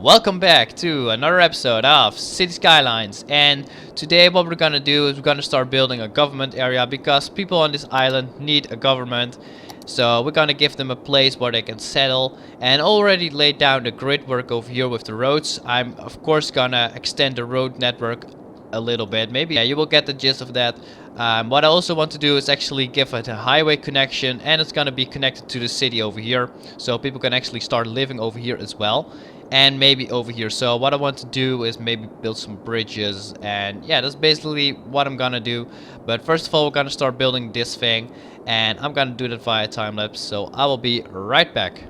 Welcome back to another episode of Cities Skylines, and today what we're gonna do is we're gonna start building a government area because people on this island need a government. So we're gonna give them a place where they can settle, and already laid down the grid work over here with the roads. I'm of course gonna extend the road network a little bit. Maybe you will get the gist of that. What I also want to do is actually give it a highway connection, and it's gonna be connected to the city over here, so people can actually start living over here as well, and maybe over here. So what I want to do is maybe build some bridges, and yeah, that's basically what I'm gonna do. But first of all, we're gonna start building this thing, and I'm gonna do that via time lapse. So I will be right back.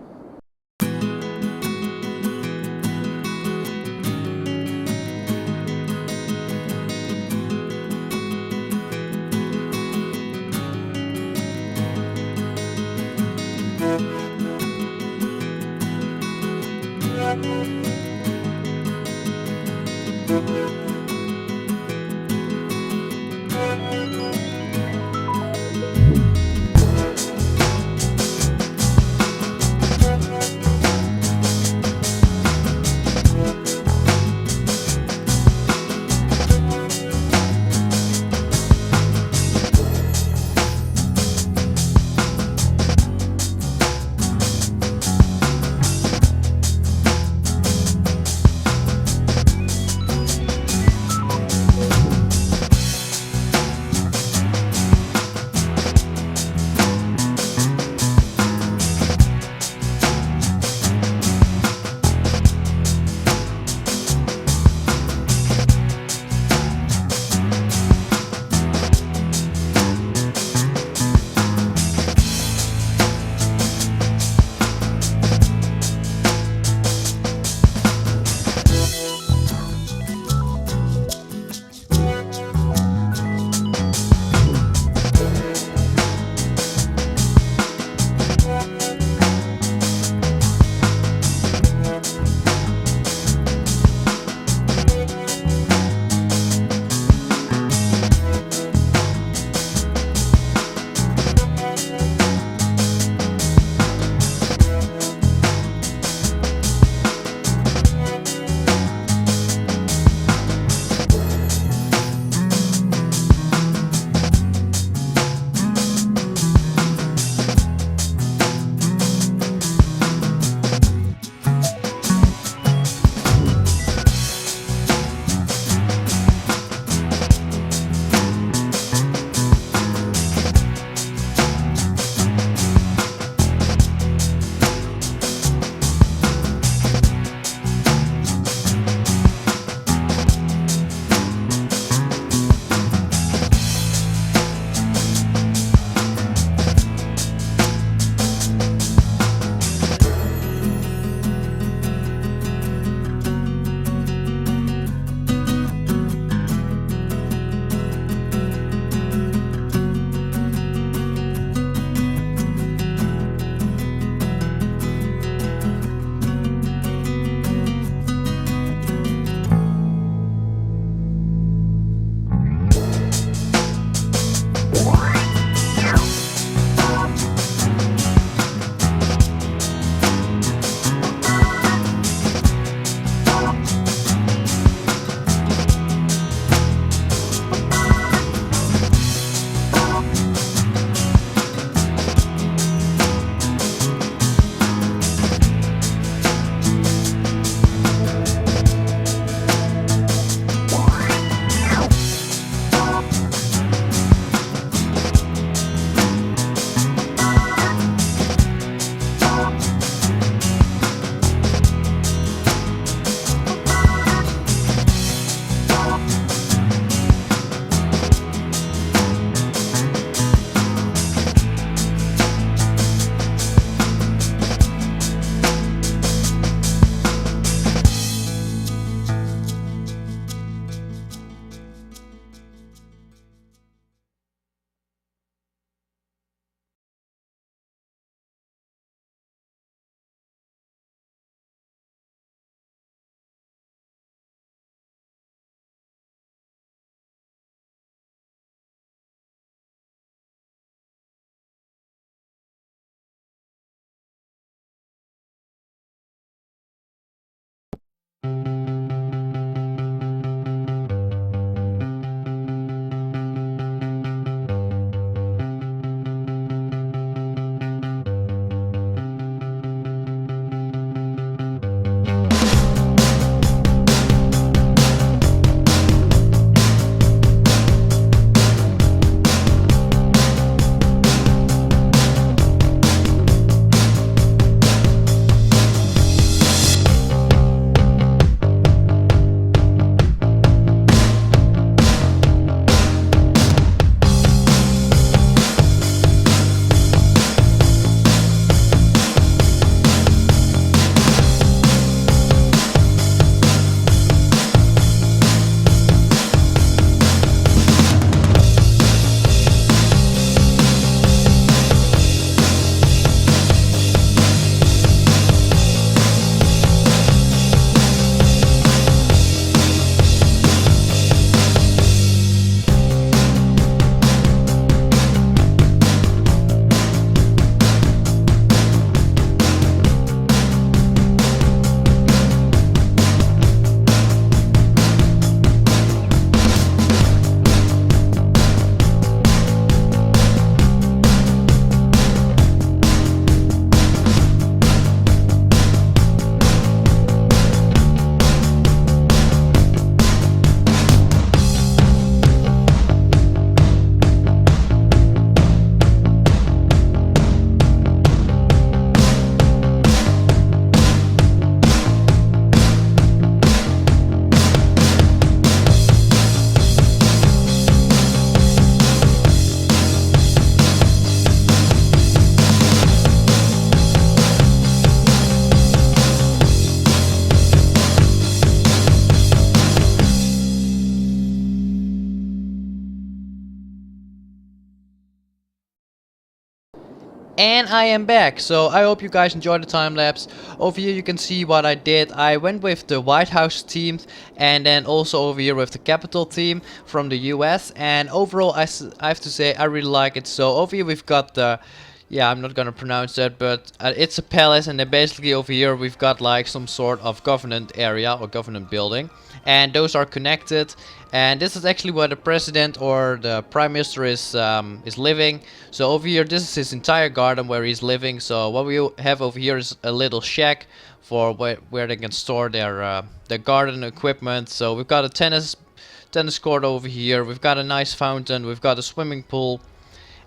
And I am back, so I hope you guys enjoyed the time lapse. Over here you can see what I did. I went with the White House team, and then also over here with the Capitol team from the US. And overall I have to say I really like it. So over here we've got the, yeah, I'm not gonna pronounce that, but it's a palace, and then basically over here we've got like some sort of government area or government building, and those are connected. And this is actually where the president or the prime minister is living. So over here, this is his entire garden where he's living. So what we have over here is a little shack for where they can store their garden equipment. So we've got a tennis court over here. We've got a nice fountain. We've got a swimming pool.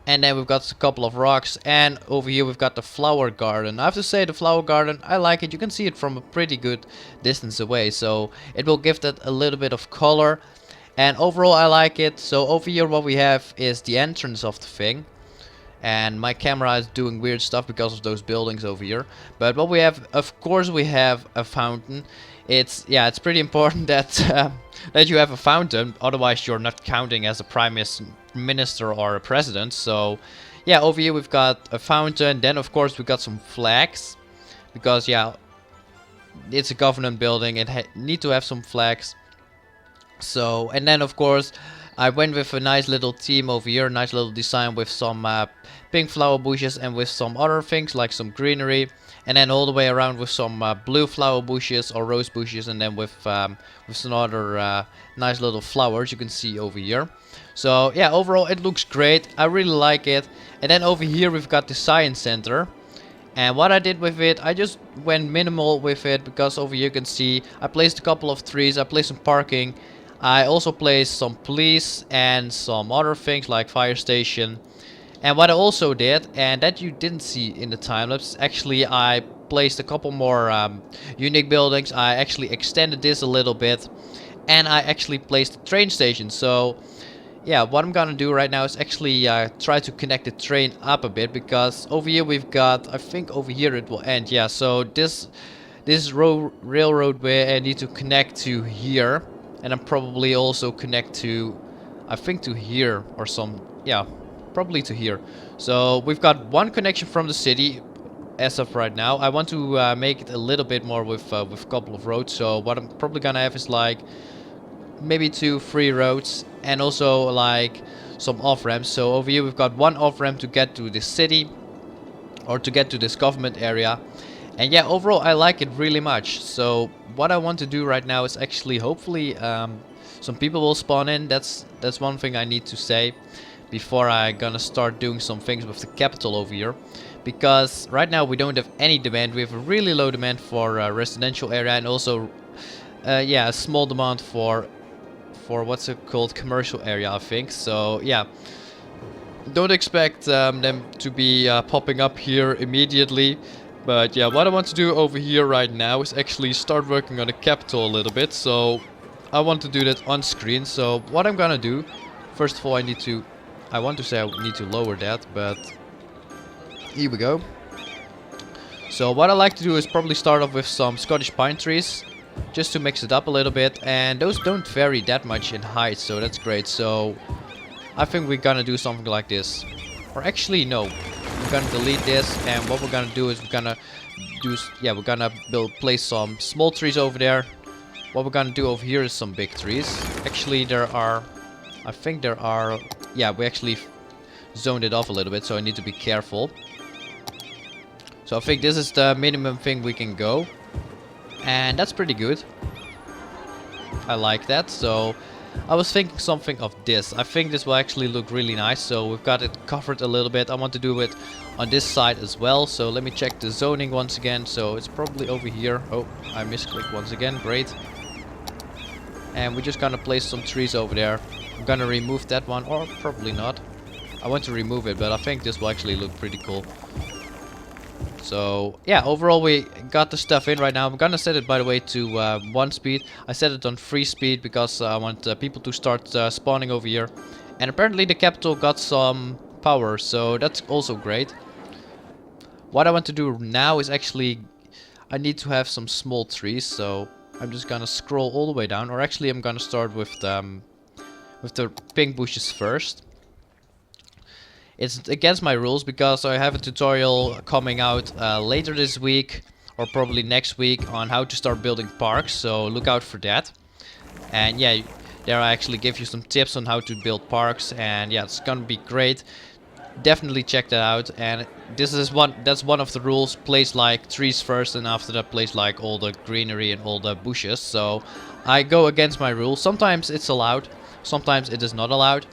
And then we've got a couple of rocks, and over here we've got the flower garden. I have to say the flower garden, I like it. You can see it from a pretty good distance away, so it will give that a little bit of color. And overall I like it. So over here what we have is the entrance of the thing. And my camera is doing weird stuff because of those buildings over here. But what we have, of course we have a fountain. It's pretty important that that you have a fountain, otherwise you're not counting as a prime minister or a president. So yeah, over here we've got a fountain. Then of course we've got some flags, because yeah, it's a government building, it need to have some flags. So, and then of course I went with a nice little theme over here, a nice little design with some pink flower bushes and with some other things like some greenery, and then all the way around with some blue flower bushes or rose bushes, and then with some other nice little flowers you can see over here. So yeah, overall it looks great. I really like it. And then over here we've got the science center. And what I did with it, I just went minimal with it, because over here you can see I placed a couple of trees, I placed some parking. I also placed some police and some other things like fire station. And what I also did, and that you didn't see in the time lapse, actually I placed a couple more unique buildings. I actually extended this a little bit, and I actually placed a train station. So yeah, what I'm gonna do right now is actually try to connect the train up a bit, because over here we've got, I think over here it will end. Yeah, so this railroad way I need to connect to here, and I'm probably also connect to, I think, to here or some, yeah, probably to here. So we've got one connection from the city as of right now. I want to make it a little bit more with a couple of roads. So what I'm probably gonna have is like maybe 2-3 roads, and also like some off ramps. So over here we've got one off ramp to get to the city, or to get to this government area. And yeah, overall I like it really much. So what I want to do right now is actually hopefully some people will spawn in. That's one thing I need to say before I gonna start doing some things with the capital over here, because right now we don't have any demand. We have a really low demand for residential area, and also yeah, a small demand for what's it called, commercial area, I think. So yeah, don't expect them to be popping up here immediately. But yeah, what I want to do over here right now is actually start working on the capital a little bit. So I want to do that on screen. So what I'm gonna do, first of all, I want to say I need to lower that, but here we go. So what I like to do is probably start off with some Scottish pine trees, just to mix it up a little bit, and those don't vary that much in height, so that's great. So I think we're gonna do something like this, or actually no, we're gonna delete this, and what we're gonna do is we're gonna place some small trees over there. What we're gonna do over here is some big trees. Actually I think there are, yeah, we actually zoned it off a little bit, so I need to be careful. So I think this is the minimum thing we can go, and that's pretty good. I like that. So I was thinking something of this. I think this will actually look really nice. So we've got it covered a little bit. I want to do it on this side as well. So let me check the zoning once again. So it's probably over here. Oh, I misclicked once again. Great. And we're just gonna place some trees over there. I'm gonna remove that one, or probably not. I want to remove it, but I think this will actually look pretty cool. So yeah, overall we got the stuff in right now. I'm gonna set it, by the way, to 1 speed. I set it on 3 speed because I want people to start spawning over here. And apparently the capital got some power, so that's also great. What I want to do now is actually, I need to have some small trees, so I'm just gonna scroll all the way down. Or actually I'm gonna start with the pink bushes first. It's against my rules because I have a tutorial coming out later this week or probably next week on how to start building parks, so look out for that. And yeah, there I actually give you some tips on how to build parks, and yeah, it's gonna be great. Definitely check that out. And that's one of the rules: place like trees first, and after that place like all the greenery and all the bushes. So I go against my rules. Sometimes it's allowed, sometimes it is not allowed,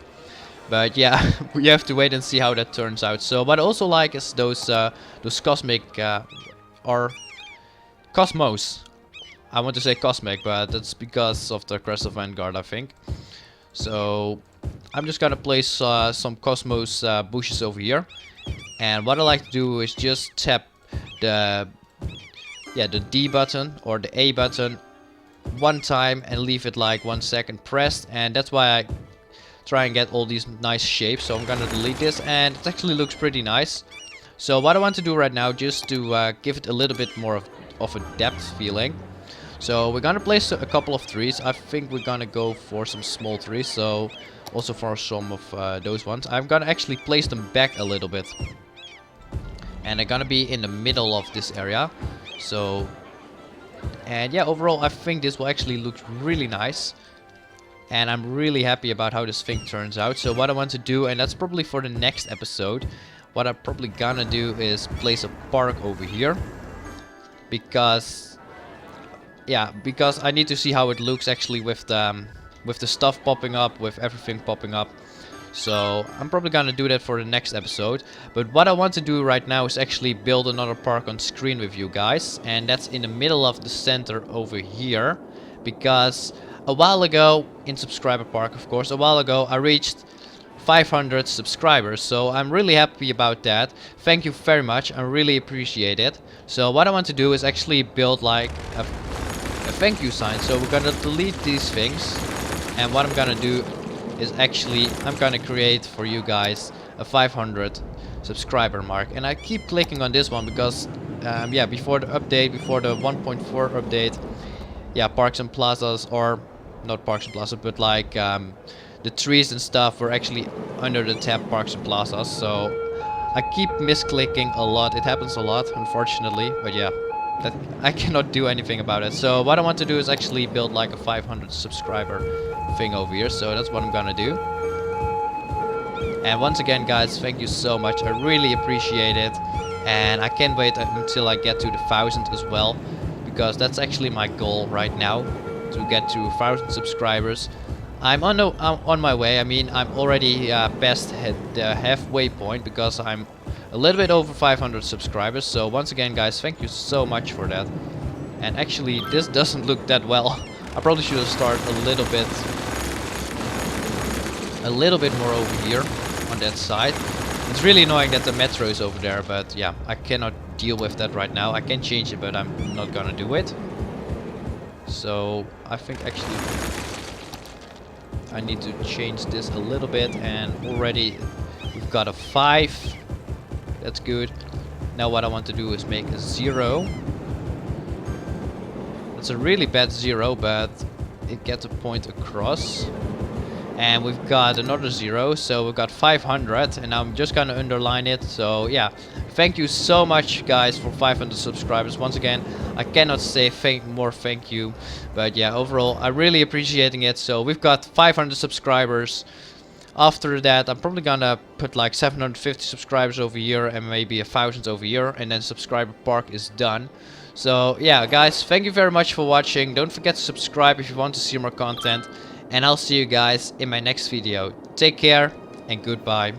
but yeah, we have to wait and see how that turns out. So what I also like is those cosmic or cosmos. I want to say cosmic, but that's because of the Crest of Vanguard, I think. So I'm just gonna place some cosmos bushes over here, and what I like to do is just tap the D button or the A button one time and leave it like 1 second pressed, and that's why I try and get all these nice shapes. So I'm gonna delete this, and it actually looks pretty nice. So what I want to do right now, just to give it a little bit more of a depth feeling. So we're gonna place a couple of trees. I think we're gonna go for some small trees, so also for some of those ones. I'm gonna actually place them back a little bit, and they're gonna be in the middle of this area. So, and yeah, overall I think this will actually look really nice, and I'm really happy about how this thing turns out. So what I want to do, and that's probably for the next episode, what I'm probably gonna do is place a park over here, because I need to see how it looks actually with the stuff popping up, with everything popping up. So I'm probably gonna do that for the next episode. But what I want to do right now is actually build another park on screen with you guys, and that's in the middle of the center over here, because a while ago, in Subscriber Park of course, a while ago I reached 500 subscribers, so I'm really happy about that. Thank you very much, I really appreciate it. So what I want to do is actually build like a thank you sign. So we're gonna delete these things, and what I'm gonna do is actually I'm gonna create for you guys a 500 subscriber mark. And I keep clicking on this one because yeah, before the update, before the 1.4 update, yeah, parks and plazas, or not parks and plazas, but like the trees and stuff were actually under the tab parks and plazas. So I keep misclicking a lot. It happens a lot, unfortunately, but yeah, that I cannot do anything about it. So what I want to do is actually build like a 500 subscriber thing over here. So that's what I'm gonna do. And once again, guys, thank you so much. I really appreciate it, and I can't wait until I get to the 1,000 as well, because that's actually my goal right now, to get to 1,000 subscribers. I'm on my way. I mean, I'm already past the halfway point, because I'm a little bit over 500 subscribers. So once again, guys, thank you so much for that. And actually, this doesn't look that well. I probably should have started a little bit more over here on that side. It's really annoying that the metro is over there, but yeah, I cannot deal with that right now. I can change it, but I'm not gonna do it. So I think actually I need to change this a little bit, and already we've got a 5. That's good. Now what I want to do is make a 0. It's a really bad 0, but it gets a point across. And we've got another 0, so we've got 500, and I'm just gonna underline it. So yeah, thank you so much, guys, for 500 subscribers. Once again, I cannot say thank you, but yeah, overall I'm really appreciating it. So we've got 500 subscribers. After that, I'm probably gonna put like 750 subscribers over here and maybe 1,000 over here, and then subscriber park is done. So yeah, guys, thank you very much for watching. Don't forget to subscribe if you want to see more content, and I'll see you guys in my next video. Take care and goodbye.